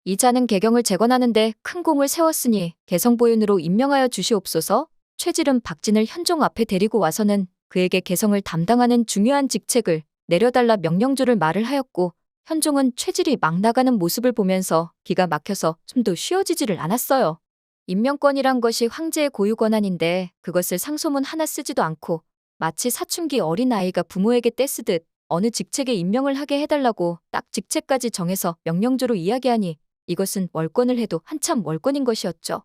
이자는 개경을 재건하는데 큰 공을 세웠으니 개성보윤으로 임명하여 주시옵소서. 최질은 박진을 현종 앞에 데리고 와서는 그에게 개성을 담당하는 중요한 직책을 내려달라 명령조를 말을 하였고, 현종은 최질이 막 나가는 모습을 보면서 기가 막혀서 숨도 쉬어지지를 않았어요. 임명권이란 것이 황제의 고유 권한인데 그것을 상소문 하나 쓰지도 않고 마치 사춘기 어린아이가 부모에게 떼쓰듯 어느 직책에 임명을 하게 해달라고 딱 직책까지 정해서 명령조로 이야기하니 이것은 월권을 해도 한참 월권인 것이었죠.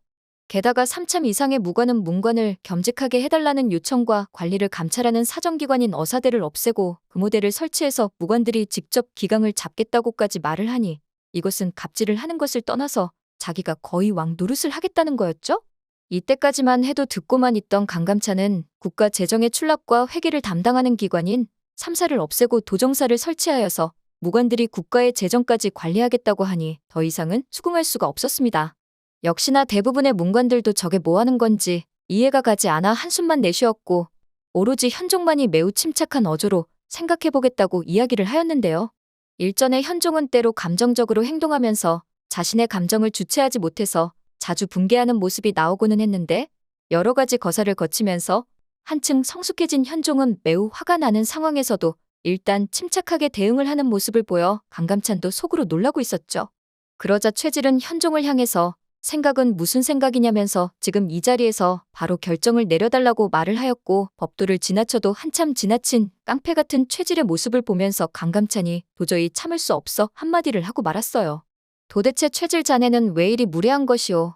게다가 3참 이상의 무관은 문관을 겸직하게 해달라는 요청과 관리를 감찰하는 사정기관인 어사대를 없애고 금오대를 설치해서 무관들이 직접 기강을 잡겠다고까지 말을 하니 이것은 갑질을 하는 것을 떠나서 자기가 거의 왕 노릇을 하겠다는 거였죠? 이때까지만 해도 듣고만 있던 강감찬은 국가 재정의 출납과 회계를 담당하는 기관인 삼사를 없애고 도정사를 설치하여서 무관들이 국가의 재정까지 관리하겠다고 하니 더 이상은 수긍할 수가 없었습니다. 역시나 대부분의 문관들도 저게 뭐 하는 건지 이해가 가지 않아 한숨만 내쉬었고 오로지 현종만이 매우 침착한 어조로 생각해보겠다고 이야기를 하였는데요. 일전에 현종은 때로 감정적으로 행동하면서 자신의 감정을 주체하지 못해서 자주 붕괴하는 모습이 나오고는 했는데 여러 가지 거사를 거치면서 한층 성숙해진 현종은 매우 화가 나는 상황에서도 일단 침착하게 대응을 하는 모습을 보여 강감찬도 속으로 놀라고 있었죠. 그러자 최질은 현종을 향해서 생각은 무슨 생각이냐면서 지금 이 자리에서 바로 결정을 내려달라고 말을 하였고, 법도를 지나쳐도 한참 지나친 깡패 같은 최질의 모습을 보면서 강감찬이 도저히 참을 수 없어 한마디를 하고 말았어요. 도대체 최질 자네는 왜 이리 무례한 것이오?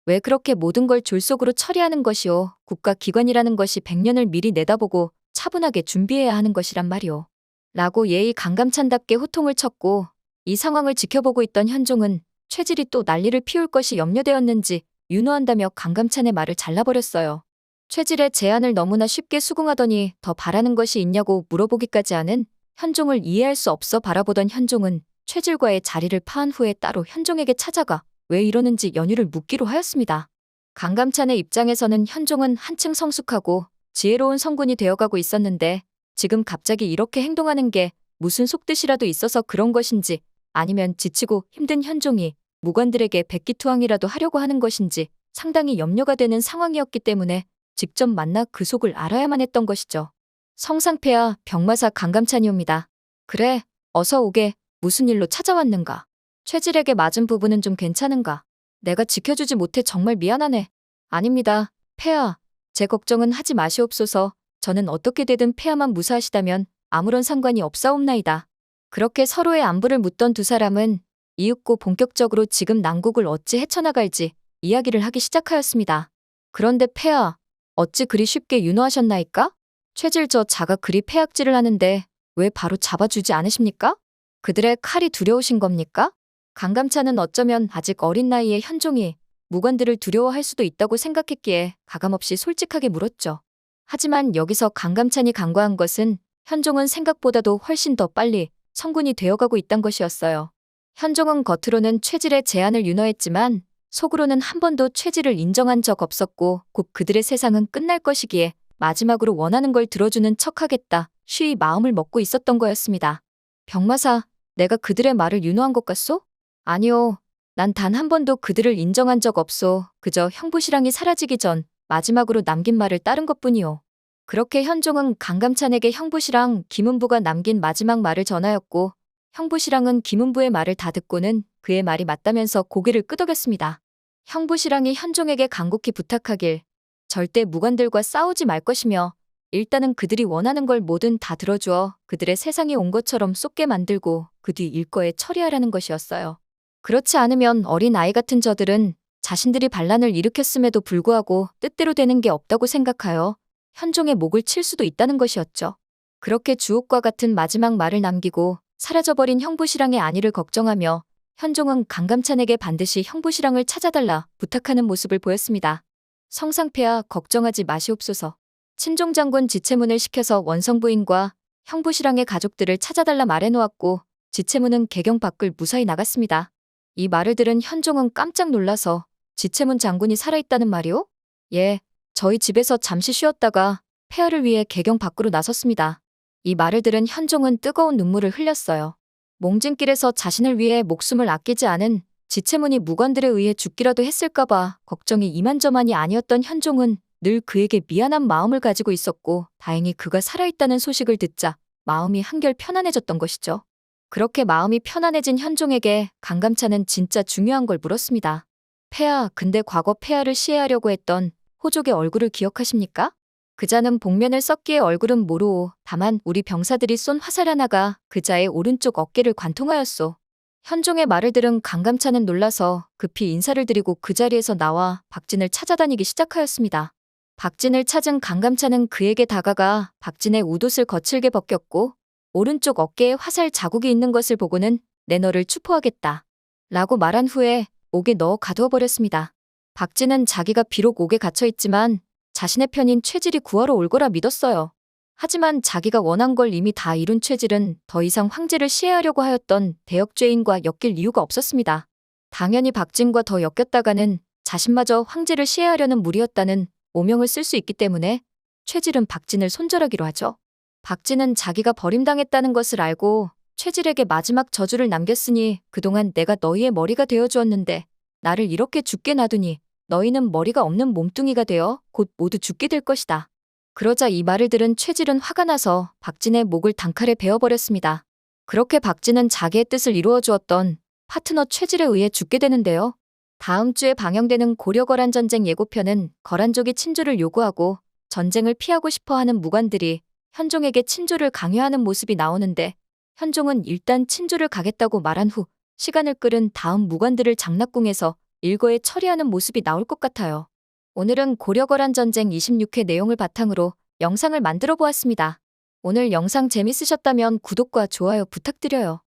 왜 그렇게 모든 걸 졸속으로 처리하는 것이오? 국가기관이라는 것이 100년을 미리 내다보고 차분하게 준비해야 하는 것이란 말이오. 라고 예의 강감찬답게 호통을 쳤고, 이 상황을 지켜보고 있던 현종은 최질이 또 난리를 피울 것이 염려되었는지 윤호한다며 강감찬의 말을 잘라버렸어요. 최질의 제안을 너무나 쉽게 수긍하더니 더 바라는 것이 있냐고 물어보기까지 하는 현종을 이해할 수 없어 바라보던 현종은 최질과의 자리를 파한 후에 따로 현종에게 찾아가 왜 이러는지 연유를 묻기로 하였습니다. 강감찬의 입장에서는 현종은 한층 성숙하고 지혜로운 성군이 되어가고 있었는데 지금 갑자기 이렇게 행동하는 게 무슨 속뜻이라도 있어서 그런 것인지 아니면 지치고 힘든 현종이 무관들에게 백기투항이라도 하려고 하는 것인지 상당히 염려가 되는 상황이었기 때문에 직접 만나 그 속을 알아야만 했던 것이죠. 성상폐하 병마사 강감찬이옵니다. 그래, 어서 오게. 무슨 일로 찾아왔는가? 최질에게 맞은 부분은 좀 괜찮은가? 내가 지켜주지 못해 정말 미안하네. 아닙니다. 폐하, 제 걱정은 하지 마시옵소서. 저는 어떻게 되든 폐하만 무사하시다면 아무런 상관이 없사옵나이다. 그렇게 서로의 안부를 묻던 두 사람은 이윽고 본격적으로 지금 난국을 어찌 헤쳐나갈지 이야기를 하기 시작하였습니다. 그런데 폐하, 어찌 그리 쉽게 윤호하셨나이까? 최질 저 자가 그리 폐악질을 하는데 왜 바로 잡아주지 않으십니까? 그들의 칼이 두려우신 겁니까? 강감찬은 어쩌면 아직 어린 나이에 현종이 무관들을 두려워할 수도 있다고 생각했기에 가감없이 솔직하게 물었죠. 하지만 여기서 강감찬이 간과한 것은 현종은 생각보다도 훨씬 더 빨리 성군이 되어가고 있단 것이었어요. 현종은 겉으로는 최질의 제안을 윤허했지만 속으로는 한 번도 최질을 인정한 적 없었고 곧 그들의 세상은 끝날 것이기에 마지막으로 원하는 걸 들어주는 척하겠다 쉬이 마음을 먹고 있었던 거였습니다. 병마사, 내가 그들의 말을 윤호한 것 같소? 아니요. 난 단 한 번도 그들을 인정한 적 없소. 그저 형부시랑이 사라지기 전 마지막으로 남긴 말을 따른 것뿐이요. 그렇게 현종은 강감찬에게 형부시랑 김은부가 남긴 마지막 말을 전하였고 형부시랑은 김은부의 말을 다 듣고는 그의 말이 맞다면서 고개를 끄덕였습니다. 형부시랑이 현종에게 간곡히 부탁하길 절대 무관들과 싸우지 말 것이며 일단은 그들이 원하는 걸 뭐든 다 들어주어 그들의 세상이 온 것처럼 쏟게 만들고 그 뒤 일거에 처리하라는 것이었어요. 그렇지 않으면 어린 아이 같은 저들은 자신들이 반란을 일으켰음에도 불구하고 뜻대로 되는 게 없다고 생각하여 현종의 목을 칠 수도 있다는 것이었죠. 그렇게 주옥과 같은 마지막 말을 남기고 사라져버린 형부시랑의 안위를 걱정하며 현종은 강감찬에게 반드시 형부시랑을 찾아달라 부탁하는 모습을 보였습니다. 성상폐하 걱정하지 마시옵소서. 친종장군 지체문을 시켜서 원성부인과 형부시랑의 가족들을 찾아달라 말해놓았고 지체문은 개경 밖을 무사히 나갔습니다. 이 말을 들은 현종은 깜짝 놀라서 지체문 장군이 살아있다는 말이오? 예, 저희 집에서 잠시 쉬었다가 폐하를 위해 개경 밖으로 나섰습니다. 이 말을 들은 현종은 뜨거운 눈물을 흘렸어요. 몽진길에서 자신을 위해 목숨을 아끼지 않은 지체문이 무관들에 의해 죽기라도 했을까봐 걱정이 이만저만이 아니었던 현종은 늘 그에게 미안한 마음을 가지고 있었고 다행히 그가 살아있다는 소식을 듣자 마음이 한결 편안해졌던 것이죠. 그렇게 마음이 편안해진 현종에게 강감찬은 진짜 중요한 걸 물었습니다. 폐하, 근데 과거 폐하를 시해하려고 했던 호족의 얼굴을 기억하십니까? 그자는 복면을 썼기에 얼굴은 모르오. 다만 우리 병사들이 쏜 화살 하나가 그자의 오른쪽 어깨를 관통하였소. 현종의 말을 들은 강감찬은 놀라서 급히 인사를 드리고 그 자리에서 나와 박진을 찾아다니기 시작하였습니다. 박진을 찾은 강감찬은 그에게 다가가 박진의 웃옷을 거칠게 벗겼고 오른쪽 어깨에 화살 자국이 있는 것을 보고는 내 너를 추포하겠다 라고 말한 후에 옥에 넣어 가두어 버렸습니다. 박진은 자기가 비록 옥에 갇혀있지만 자신의 편인 최질이 구하러 올 거라 믿었어요. 하지만 자기가 원한 걸 이미 다 이룬 최질은 더 이상 황제를 시해하려고 하였던 대역죄인과 엮일 이유가 없었습니다. 당연히 박진과 더 엮였다가는 자신마저 황제를 시해하려는 무리였다는 오명을 쓸 수 있기 때문에 최질은 박진을 손절하기로 하죠. 박진은 자기가 버림당했다는 것을 알고 최질에게 마지막 저주를 남겼으니 그동안 내가 너희의 머리가 되어주었는데 나를 이렇게 죽게 놔두니 너희는 머리가 없는 몸뚱이가 되어 곧 모두 죽게 될 것이다. 그러자 이 말을 들은 최질은 화가 나서 박진의 목을 단칼에 베어버렸습니다. 그렇게 박진은 자기의 뜻을 이루어 주었던 파트너 최질에 의해 죽게 되는데요. 다음 주에 방영되는 고려거란 전쟁 예고편은 거란족이 친조를 요구하고 전쟁을 피하고 싶어하는 무관들이 현종에게 친조를 강요하는 모습이 나오는데 현종은 일단 친조를 가겠다고 말한 후 시간을 끌은 다음 무관들을 장락궁에서 일거에 처리하는 모습이 나올 것 같아요. 오늘은 고려거란 전쟁 26회 내용을 바탕으로 영상을 만들어 보았습니다. 오늘 영상 재밌으셨다면 구독과 좋아요 부탁드려요.